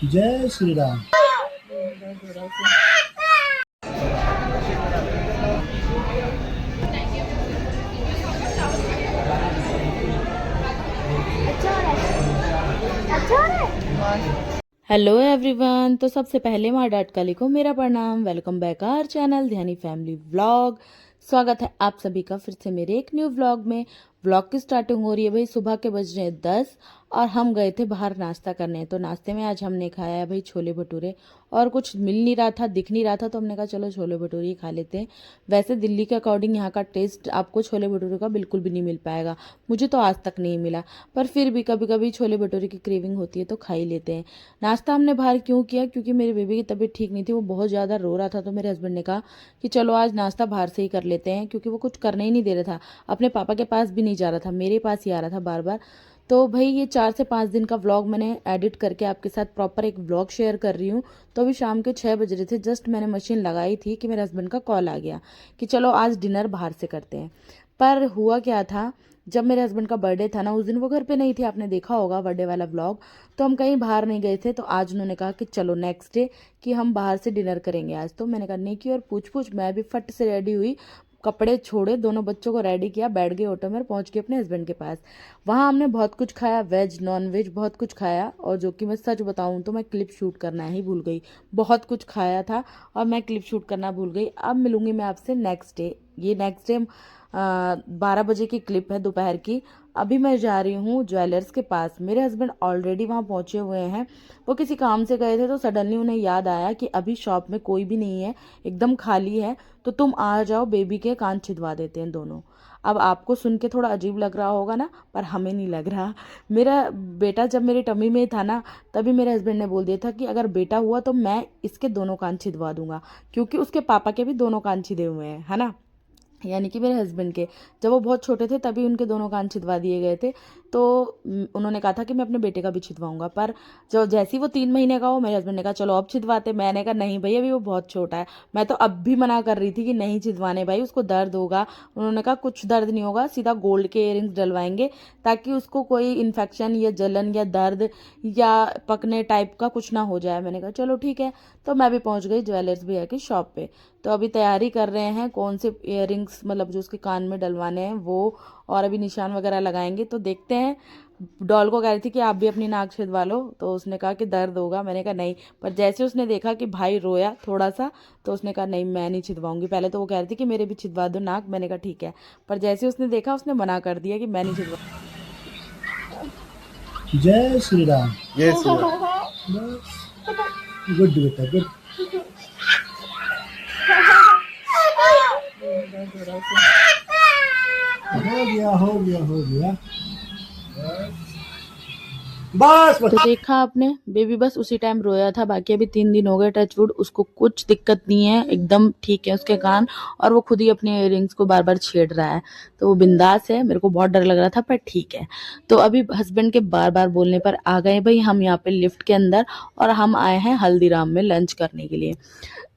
जय Shri Ram. Hello everyone. तो सबसे पहले माँ डाट काली को मेरा प्रणाम। Welcome back our channel Dhyani family vlog. स्वागत है आप सभी का फिर से मेरे एक न्यू व्लॉग में। व्लॉग की स्टार्टिंग हो रही है भाई, सुबह के बज रहे हैं 10 और हम गए थे बाहर नाश्ता करने। तो नाश्ते में आज हमने खाया है भाई छोले भटूरे, और कुछ मिल नहीं रहा था, दिख नहीं रहा था, तो हमने कहा चलो छोले भटूरे ही खा लेते हैं। वैसे दिल्ली के अकॉर्डिंग यहाँ का टेस्ट आपको छोले भटूरे का बिल्कुल भी नहीं मिल पाएगा, मुझे तो आज तक नहीं मिला, पर फिर भी कभी कभी छोले भटूरे की क्रेविंग होती है तो खा ही लेते हैं। नाश्ता हमने बाहर क्यों किया, क्योंकि मेरे बेबी की तबीयत ठीक नहीं थी, वो बहुत ज़्यादा रो रहा था। तो मेरे हस्बैंड ने कहा कि चलो आज नाश्ता बाहर से ही कर लेते हैं, क्योंकि वो कुछ करने ही नहीं दे रहा था, अपने पापा के पास भी नहीं जा रहा था, मेरे पास ही आ रहा था बार बार। तो भाई ये 4 से 5 दिन का व्लॉग मैंने एडिट करके आपके साथ प्रॉपर एक व्लॉग शेयर कर रही हूँ। तो अभी शाम के 6 बज रहे थे, जस्ट मैंने मशीन लगाई थी कि मेरे हस्बैंड का कॉल आ गया कि चलो आज डिनर बाहर से करते हैं। पर हुआ क्या था, जब मेरे हस्बैंड का बर्थडे था ना, उस दिन वो घर पे नहीं थे, आपने देखा होगा बर्थडे वाला व्लॉग। तो हम कहीं बाहर नहीं गए थे, तो आज उन्होंने कहा कि चलो नेक्स्ट डे कि हम बाहर से डिनर करेंगे आज। तो मैंने कहा नहीं की, और पूछ मैं भी फट से रेडी हुई, कपड़े छोड़े, दोनों बच्चों को रेडी किया, बैठ गए ऑटो में, पहुंच गए अपने हस्बैंड के पास। वहाँ हमने बहुत कुछ खाया, वेज नॉन वेज बहुत कुछ खाया, और जो कि मैं सच बताऊं तो मैं क्लिप शूट करना ही भूल गई। बहुत कुछ खाया था और मैं क्लिप शूट करना भूल गई। अब मिलूंगी मैं आपसे नेक्स्ट डे। ये नेक्स्ट डे 12 बजे की क्लिप है दोपहर की। अभी मैं जा रही हूँ ज्वेलर्स के पास, मेरे हस्बैंड ऑलरेडी वहाँ पहुँचे हुए हैं। वो किसी काम से गए थे, तो सडनली उन्हें याद आया कि अभी शॉप में कोई भी नहीं है, एकदम खाली है, तो तुम आ जाओ, बेबी के कान छिदवा देते हैं दोनों। अब आपको सुन के थोड़ा अजीब लग रहा होगा ना, पर हमें नहीं लग रहा। मेरा बेटा जब मेरी टमी में था ना, तभी मेरे हस्बैंड ने बोल दिया था कि अगर बेटा हुआ तो मैं इसके दोनों कान छिदवा दूंगा, क्योंकि उसके पापा के भी दोनों कान छिदे हुए हैं, है ना, यानी कि मेरे हस्बैंड के। जब वो बहुत छोटे थे तभी उनके दोनों कान छिदवा दिए गए थे। तो उन्होंने कहा था कि मैं अपने बेटे का भी छिदवाऊंगा, पर जो जैसे ही वो 3 महीने का हो, मेरे हस्बैंड ने कहा चलो अब छिदवाते। मैंने कहा नहीं भाई, अभी वो बहुत छोटा है। मैं तो अब भी मना कर रही थी कि नहीं छिदवाने भाई, उसको दर्द होगा। उन्होंने कहा कुछ दर्द नहीं होगा, सीधा गोल्ड के इयररिंग्स डलवाएंगे, ताकि उसको कोई इन्फेक्शन या जलन या दर्द या पकने टाइप का कुछ ना हो जाए। मैंने कहा चलो ठीक है। तो मैं भी पहुंच गई ज्वेलर्स भैया की शॉप पे। तो अभी तैयारी कर रहे हैं कौन से इयररिंग्स, मतलब जो उसके कान में डलवाने हैं वो, और अभी निशान वगैरह लगाएंगे। तो देखते हैं। डॉल को कह रही थी कि आप भी अपनी नाक छिदवा लो, तो उसने कहा कि दर्द होगा। मैंने कहा नहीं, पर जैसे उसने देखा कि भाई रोया थोड़ा सा, तो उसने कहा नहीं मैं नहीं छिदवाऊंगी। पहले तो वो कह रही थी कि मेरे भी छिदवा दो नाक, मैंने कहा ठीक है, पर जैसे उसने देखा उसने मना कर दिया कि मैं नहीं छिदवा। जय श्री राम। जय श्री राम। बस, गुड बेटा गुड। हो गया हो गया हो गया। बस बस। तो देखा आपने, बेबी बस उसी टाइम रोया था। बाकी अभी 3 दिन हो गए, टचवुड, उसको कुछ दिक्कत नहीं है, एकदम ठीक है उसके कान, और वो खुद ही अपने इयररिंग्स को बार बार छेड़ रहा है, तो वो बिंदास है। मेरे को बहुत डर लग रहा था, पर ठीक है। तो अभी हस्बैंड के बार बार बोलने पर आ गए भाई हम यहाँ पे लिफ्ट के अंदर, और हम आए हैं हल्दीराम में लंच करने के लिए।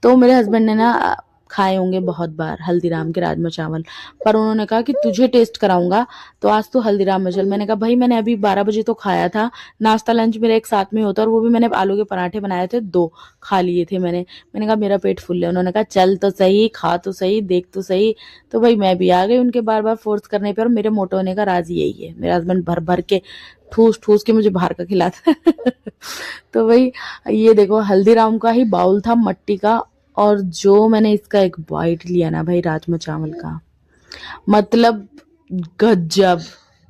तो मेरे हस्बैंड ने ना खाए होंगे बहुत बार हल्दीराम के राजमा चावल, पर उन्होंने कहा कि तुझे टेस्ट कराऊंगा, तो आज तो हल्दीराम में चल। मैंने कहा भाई मैंने अभी 12 बजे तो खाया था, नाश्ता लंच मेरा एक साथ में होता, और वो भी मैंने आलू के पराठे बनाए थे, 2 खा लिए थे मैंने कहा मेरा पेट फुल है। उन्होंने कहा चल तो सही, खा तो सही, देख तो सही। तो भाई मैं भी आ गई उनके बार बार फोर्स करने पर। मेरे मोटे होने का राज यही है, मेरा हस्बैंड भर भर के ठूस ठूस के मुझे बाहर का खिलाता है। तो भाई ये देखो हल्दीराम का ही बाउल था मट्टी का, और जो मैंने इसका एक बाइट लिया ना भाई राजमा चावल का, मतलब गजब।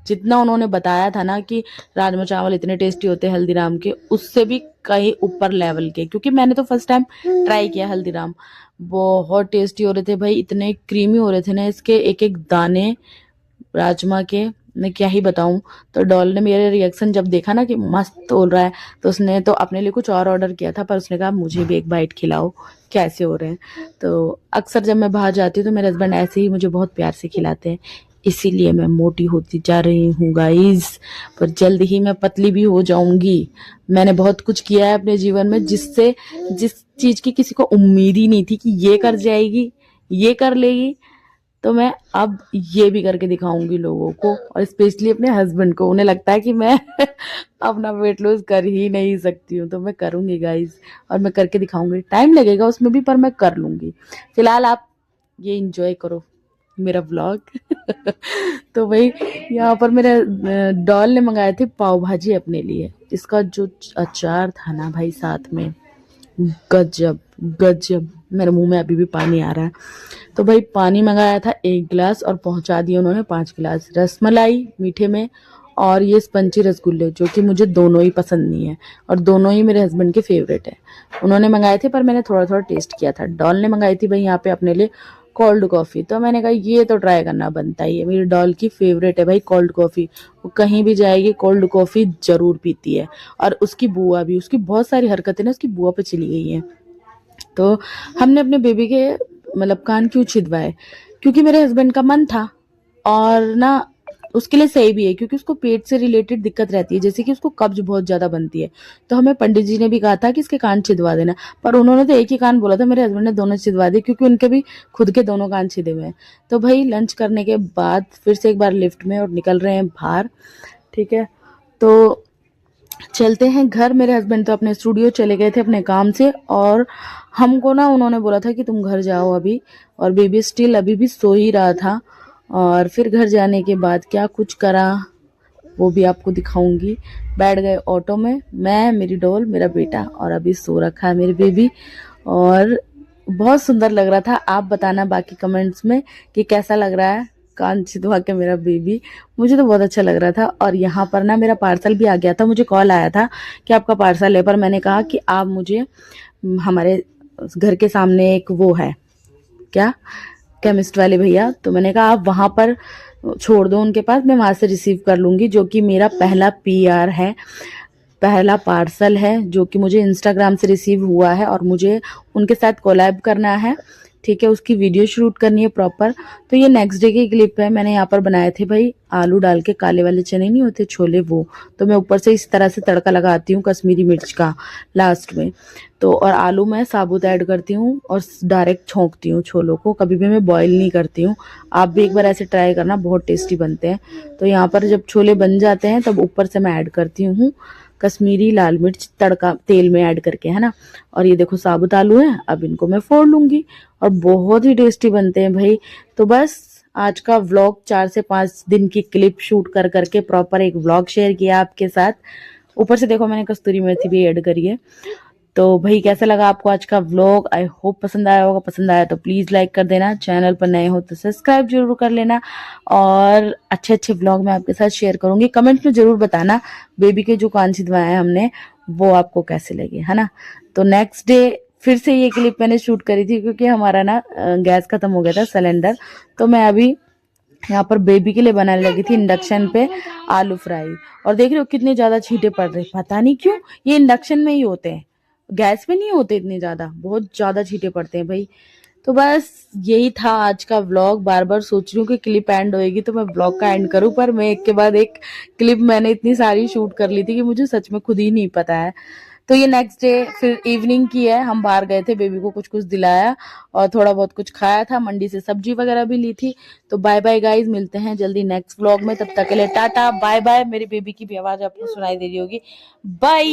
जितना उन्होंने बताया था ना कि राजमा चावल इतने टेस्टी होते हैं हल्दीराम के, उससे भी कहीं ऊपर लेवल के, क्योंकि मैंने तो फर्स्ट टाइम ट्राई किया हल्दीराम। बहुत टेस्टी हो रहे थे भाई, इतने क्रीमी हो रहे थे ना इसके एक एक दाने राजमा के, मैं क्या ही बताऊं। तो डॉल ने मेरे रिएक्शन जब देखा ना कि मस्त तोल रहा है, तो उसने तो अपने लिए कुछ और ऑर्डर किया था, पर उसने कहा मुझे भी एक बाइट खिलाओ, कैसे हो रहे हैं। तो अक्सर जब मैं बाहर जाती हूँ तो मेरे हस्बैंड ऐसे ही मुझे बहुत प्यार से खिलाते हैं, इसीलिए मैं मोटी होती जा रही हूँ गाइस, पर जल्द ही मैं पतली भी हो जाऊंगी। मैंने बहुत कुछ किया है अपने जीवन में, जिस चीज की किसी को उम्मीद ही नहीं थी कि ये कर जाएगी, ये कर लेगी, तो मैं अब ये भी करके दिखाऊंगी लोगों को, और स्पेशली अपने हस्बैंड को। उन्हें लगता है कि मैं अपना वेट लॉस कर ही नहीं सकती हूँ, तो मैं करूंगी गाइज, और मैं करके दिखाऊंगी। टाइम लगेगा उसमें भी, पर मैं कर लूंगी। फिलहाल आप ये एंजॉय करो मेरा व्लॉग। तो भाई यहाँ पर मेरे डॉल ने मंगाए थे पाव भाजी अपने लिए। इसका जो अचार था ना भाई साथ में, गजब गजब, मेरे मुंह में अभी भी पानी आ रहा है। तो भाई पानी मंगाया था 1 गिलास, और पहुंचा दिया उन्होंने 5 गिलास। रसमलाई मीठे में, और ये स्पंची रसगुल्ले, जो कि मुझे दोनों ही पसंद नहीं है, और दोनों ही मेरे हस्बैंड के फेवरेट है। उन्होंने मंगाए थे, पर मैंने थोड़ा थोड़ा टेस्ट किया था। डॉल ने मंगाई थी भाई यहाँ पे अपने लिए कोल्ड कॉफ़ी। तो मैंने कहा ये तो ट्राई करना बनता ही है, मेरी डॉल की फेवरेट है भाई कोल्ड कॉफ़ी। वो कहीं भी जाएगी कोल्ड कॉफ़ी जरूर पीती है। और उसकी बुआ भी, उसकी बहुत सारी हरकतें ना उसकी बुआ पे चली गई हैं। तो हमने अपने बेबी के मतलब कान क्यों छिदवाए, क्योंकि मेरे हस्बैंड का मन था, और ना उसके लिए सही भी है, क्योंकि उसको पेट से रिलेटेड दिक्कत रहती है, जैसे कि उसको कब्ज बहुत ज्यादा बनती है। तो हमें पंडित जी ने भी कहा था कि इसके कान छिदवा देना, पर उन्होंने तो एक ही कान बोला था, मेरे हस्बैंड ने दोनों छिदवा दिए, क्योंकि उनके भी खुद के दोनों कान छिदे हुए हैं। तो भाई लंच करने के बाद फिर से एक बार लिफ्ट में, और निकल रहे हैं बाहर। ठीक है, तो चलते हैं घर। मेरे हस्बैंड तो अपने स्टूडियो चले गए थे अपने काम से, और हमको ना उन्होंने बोला था कि तुम घर जाओ अभी, और बेबी स्टिल अभी भी सो ही रहा था। और फिर घर जाने के बाद क्या कुछ करा वो भी आपको दिखाऊंगी। बैठ गए ऑटो में, मैं, मेरी डॉल, मेरा बेटा, और अभी सो रखा है मेरी बेबी। और बहुत सुंदर लग रहा था। आप बताना बाकी कमेंट्स में कि कैसा लग रहा है कान छिदवा के मेरा बेबी। मुझे तो बहुत अच्छा लग रहा था। और यहाँ पर ना मेरा पार्सल भी आ गया था, मुझे कॉल आया था कि आपका पार्सल है, पर मैंने कहा कि आप मुझे हमारे घर के सामने एक वो है क्या, केमिस्ट वाले भैया, तो मैंने कहा आप वहां पर छोड़ दो उनके पास, मैं वहां से रिसीव कर लूंगी, जो कि मेरा पहला पीआर है, पहला पार्सल है जो कि मुझे इंस्टाग्राम से रिसीव हुआ है, और मुझे उनके साथ कोलैब करना है। ठीक है, उसकी वीडियो शूट करनी है प्रॉपर। तो ये नेक्स्ट डे की क्लिप है। मैंने यहाँ पर बनाए थे भाई आलू डाल के, काले वाले चने नहीं होते छोले, वो। तो मैं ऊपर से इस तरह से तड़का लगाती हूँ कश्मीरी मिर्च का लास्ट में। तो और आलू मैं साबुत ऐड करती हूँ, और डायरेक्ट छोंकती हूँ छोलों को, कभी भी मैं बॉईल नहीं करती हूँ। आप भी एक बार ऐसे ट्राई करना, बहुत टेस्टी बनते हैं। तो यहाँ पर जब छोले बन जाते हैं तब ऊपर से मैं ऐड करती हूँ कश्मीरी लाल मिर्च, तड़का तेल में ऐड करके, है ना। और ये देखो साबुत आलू है, अब इनको मैं फोड़ लूंगी, और बहुत ही टेस्टी बनते हैं भाई। तो बस आज का व्लॉग 4 से 5 दिन की क्लिप शूट कर करके प्रॉपर एक व्लॉग शेयर किया आपके साथ। ऊपर से देखो मैंने कस्तूरी मेथी भी ऐड करी है। तो भाई कैसा लगा आपको आज का व्लॉग? आई होप पसंद आया होगा। पसंद आया तो प्लीज लाइक कर देना, चैनल पर नए हो तो सब्सक्राइब जरूर कर लेना, और अच्छे अच्छे व्लॉग मैं आपके साथ शेयर करूंगी। कमेंट में जरूर बताना बेबी के जो कान छिदवाए हैं हमने, वो आपको कैसे लगे, है ना। तो नेक्स्ट डे फिर से ये क्लिप मैंने शूट करी थी, क्योंकि हमारा ना गैस खत्म हो गया था, सिलेंडर। तो मैं अभी यहाँ पर बेबी के लिए बनाने लगी थी इंडक्शन पे आलू फ्राई, और देख रहे हो कितने ज्यादा छींटे पड़ रहे, पता नहीं क्यों। ये इंडक्शन में ही होते हैं, गैस पे नहीं होते इतने ज्यादा, बहुत ज्यादा छींटे पड़ते हैं भाई। तो बस यही था आज का व्लॉग। बार बार सोच रही हूँ कि क्लिप एंड होएगी तो मैं व्लॉग का एंड करूँ, पर मैं एक के बाद एक क्लिप मैंने इतनी सारी शूट कर ली थी कि मुझे सच में खुद ही नहीं पता है। तो ये नेक्स्ट डे फिर इवनिंग की है, हम बाहर गए थे, बेबी को कुछ कुछ दिलाया, और थोड़ा बहुत कुछ खाया था, मंडी से सब्जी वगैरह भी ली थी। तो बाय बाय गाइज, मिलते हैं जल्दी नेक्स्ट व्लॉग में, तब तक के लिए टाटा बाय बाय। मेरी बेबी की भी आवाज आपको सुनाई दे रही होगी। बाय।